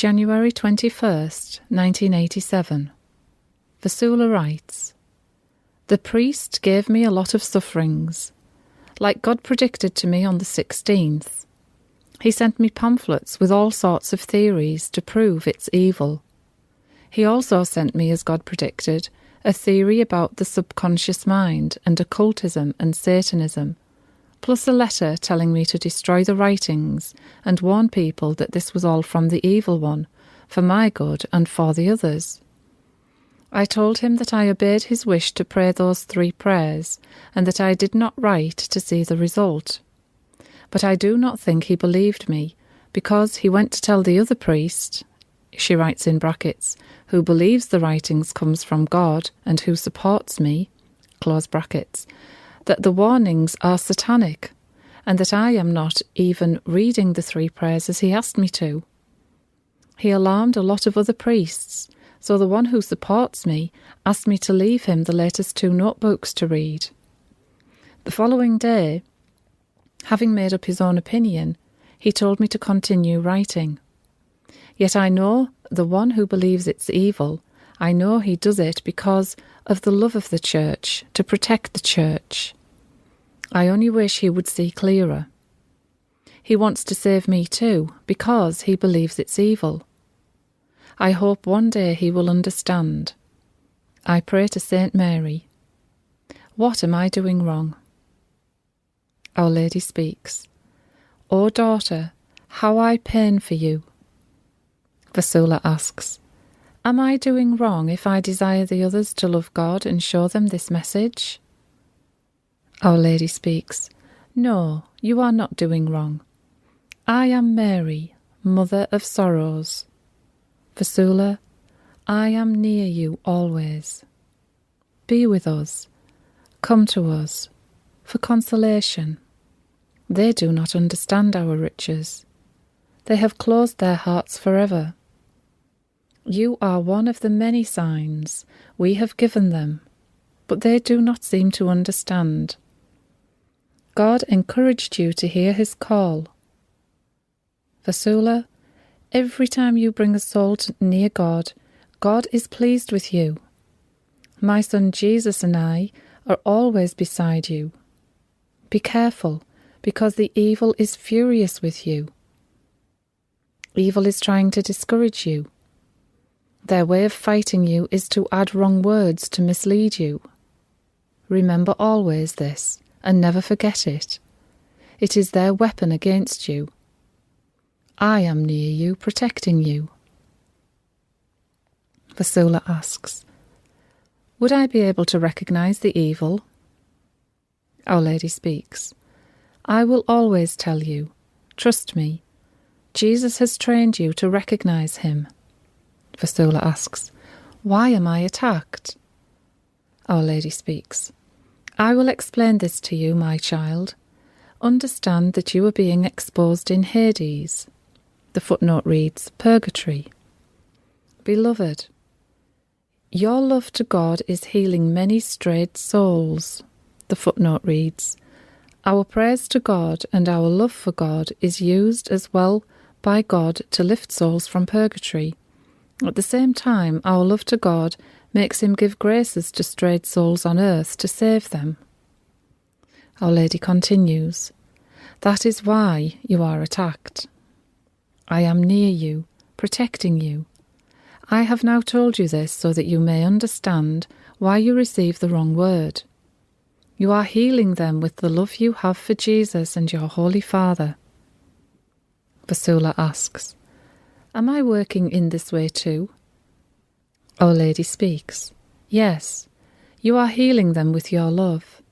January 21st, 1987. Vasula writes, "The priest gave me a lot of sufferings, like God predicted to me on the 16th. He sent me pamphlets with all sorts of theories to prove it's evil. He also sent me, as God predicted, a theory about the subconscious mind and occultism and satanism, plus a letter telling me to destroy the writings and warn people that this was all from the evil one, for my good and for the others. I told him that I obeyed his wish to pray those 3 prayers, and that I did not write to see the result. But I do not think he believed me, because he went to tell the other priest," she writes in brackets, "who believes the writings comes from God and who supports me," close brackets, "that the warnings are satanic, and that I am not even reading the 3 prayers as he asked me to. He alarmed a lot of other priests, so the one who supports me asked me to leave him the latest 2 notebooks to read. The following day, having made up his own opinion, he told me to continue writing. Yet I know the one who believes it's evil, I know he does it because of the love of the church, to protect the church. I only wish he would see clearer. He wants to save me too, because he believes it's evil. I hope one day he will understand. I pray to Saint Mary. What am I doing wrong?" Our Lady speaks, "O daughter, how I pain for you." Vasula asks, "Am I doing wrong if I desire the others to love God and show them this message?" Our Lady speaks, "No, you are not doing wrong. I am Mary, Mother of Sorrows. Vasula, I am near you always. Be with us. Come to us for consolation. They do not understand our riches. They have closed their hearts forever. You are one of the many signs we have given them, but they do not seem to understand. God encouraged you to hear his call. Vasula, every time you bring a soul near God, God is pleased with you. My son Jesus and I are always beside you. Be careful, because the evil is furious with you. Evil is trying to discourage you. Their way of fighting you is to add wrong words to mislead you. Remember always this, and never forget it. It is their weapon against you. I am near you, protecting you." Vasula asks, "Would I be able to recognize the evil?" Our Lady speaks, "I will always tell you. Trust me. Jesus has trained you to recognize him." Vasula asks, "Why am I attacked?" Our Lady speaks, "I will explain this to you, my child. Understand that you are being exposed in Hades." The footnote reads, Purgatory. "Beloved, your love to God is healing many strayed souls." The footnote reads, "Our prayers to God and our love for God is used as well by God to lift souls from purgatory. At the same time, our love to God makes him give graces to strayed souls on earth to save them." Our Lady continues, "That is why you are attacked. I am near you, protecting you. I have now told you this so that you may understand why you receive the wrong word. You are healing them with the love you have for Jesus and your Holy Father." Vasula asks, "Am I working in this way too?" Our Lady speaks, "Yes, you are healing them with your love.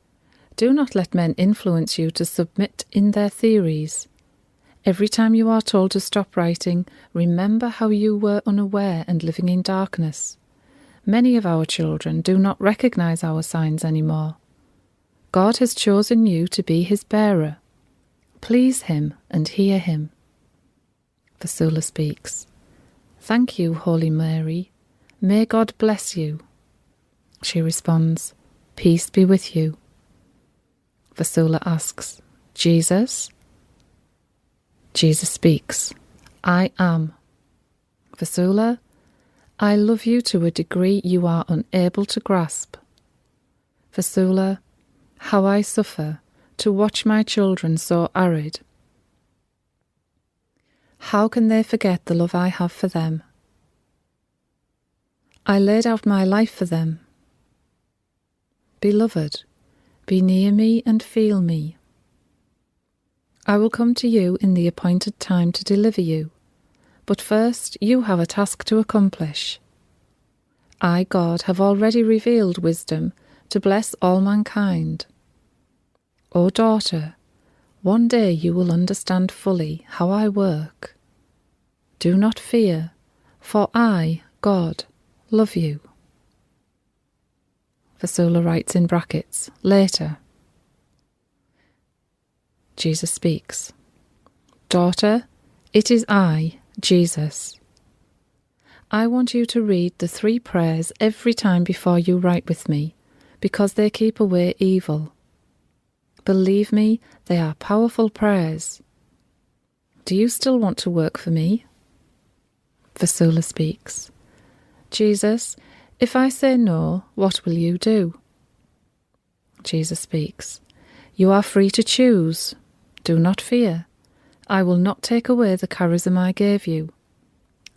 Do not let men influence you to submit in their theories. Every time you are told to stop writing, remember how you were unaware and living in darkness. Many of our children do not recognize our signs anymore. God has chosen you to be his bearer. Please him and hear him." Vasula speaks, "Thank you, Holy Mary. May God bless you." She responds, "Peace be with you." Vasula asks, "Jesus?" Jesus speaks, "I am." Vasula, I love you to a degree you are unable to grasp. Vasula, how I suffer to watch my children so arid. How can they forget the love I have for them? I laid out my life for them. Beloved, be near me and feel me. I will come to you in the appointed time to deliver you, but first you have a task to accomplish. I, God, have already revealed wisdom to bless all mankind. O daughter, one day you will understand fully how I work. Do not fear, for I, God, love you. Vasula writes in brackets, later. Jesus speaks. Daughter, it is I, Jesus. I want you to read the 3 prayers every time before you write with me, because they keep away evil. Believe me, they are powerful prayers. Do you still want to work for me? Vasula speaks. Jesus, if I say no, what will you do? Jesus speaks. You are free to choose. Do not fear. I will not take away the charism I gave you.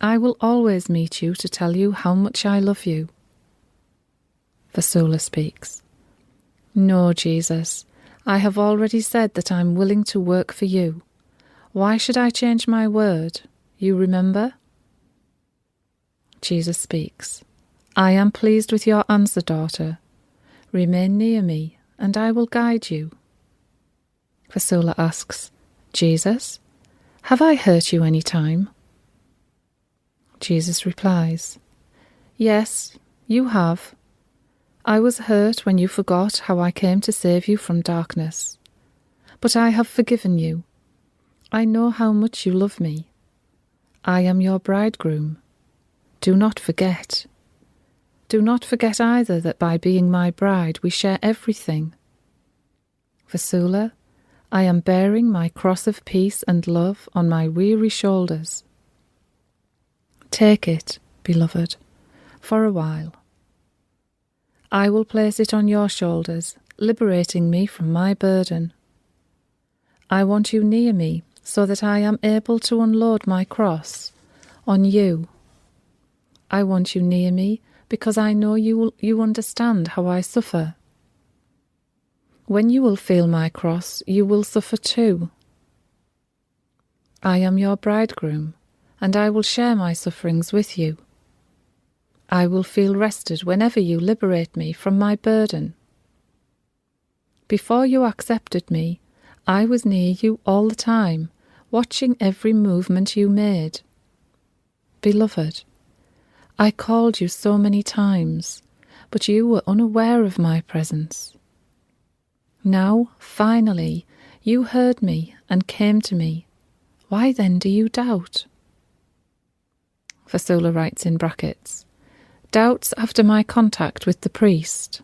I will always meet you to tell you how much I love you. Vasula speaks. No, Jesus, I have already said that I'm willing to work for you. Why should I change my word? You remember? Jesus speaks. I am pleased with your answer, daughter. Remain near me, and I will guide you. Vasula asks, Jesus, have I hurt you any time? Jesus replies, Yes, you have. I was hurt when you forgot how I came to save you from darkness. But I have forgiven you. I know how much you love me. I am your bridegroom. Do not forget. Do not forget either that by being my bride we share everything. Vasula, I am bearing my cross of peace and love on my weary shoulders. Take it, beloved, for a while. I will place it on your shoulders, liberating me from my burden. I want you near me so that I am able to unload my cross on you. I want you near me because I know you understand how I suffer. When you will feel my cross, you will suffer too. I am your bridegroom, and I will share my sufferings with you. I will feel rested whenever you liberate me from my burden. Before you accepted me, I was near you all the time, watching every movement you made. Beloved, I called you so many times, but you were unaware of my presence. Now, finally, you heard me and came to me. Why then do you doubt? Vasula writes in brackets, doubts after my contact with the priest.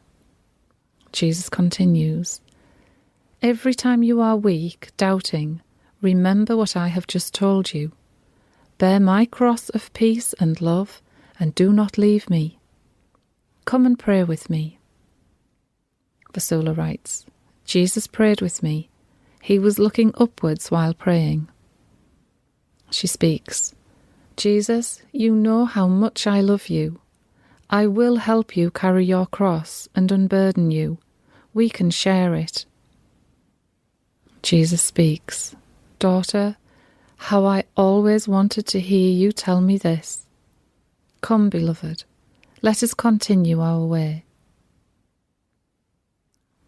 Jesus continues, every time you are weak, doubting, remember what I have just told you. Bear my cross of peace and love, and do not leave me. Come and pray with me. Vasula writes, Jesus prayed with me. He was looking upwards while praying. She speaks, Jesus, you know how much I love you. I will help you carry your cross and unburden you. We can share it. Jesus speaks, daughter, how I always wanted to hear you tell me this. Come, beloved, let us continue our way.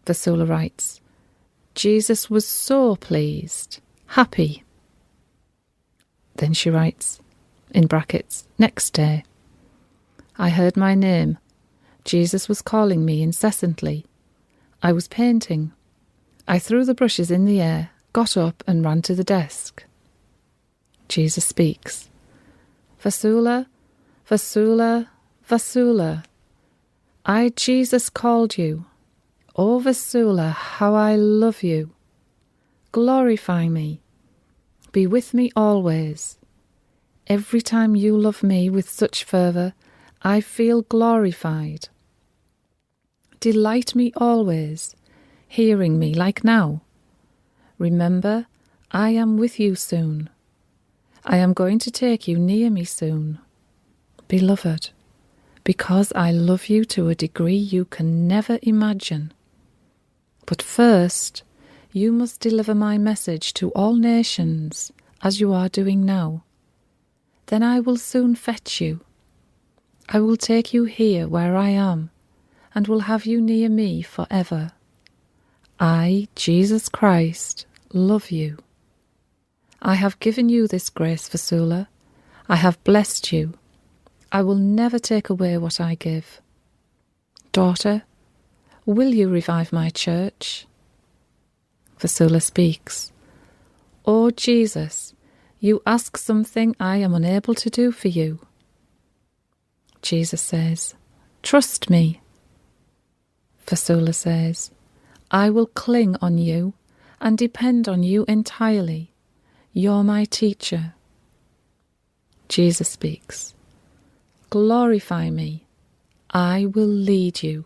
Vasula writes, Jesus was so pleased, happy. Then she writes, in brackets, next day, I heard my name. Jesus was calling me incessantly. I was painting. I threw the brushes in the air, got up and ran to the desk. Jesus speaks, Vasula, Vasula, Vasula, I, Jesus, called you. O Vasula, how I love you. Glorify me. Be with me always. every time you love me with such fervour, I feel glorified. Delight me always, hearing me like now. Remember, I am with you soon. I am going to take you near me soon. Beloved, because I love you to a degree you can never imagine. But first, you must deliver my message to all nations, as you are doing now. Then I will soon fetch you. I will take you here where I am, and will have you near me forever. I, Jesus Christ, love you. I have given you this grace, Vasula. I have blessed you. I will never take away what I give. Daughter, will you revive my church? Vasula speaks. O Jesus, you ask something I am unable to do for you. Jesus says, trust me. Vasula says, I will cling on you and depend on you entirely. You're my teacher. Jesus speaks. Glorify me. I will lead you.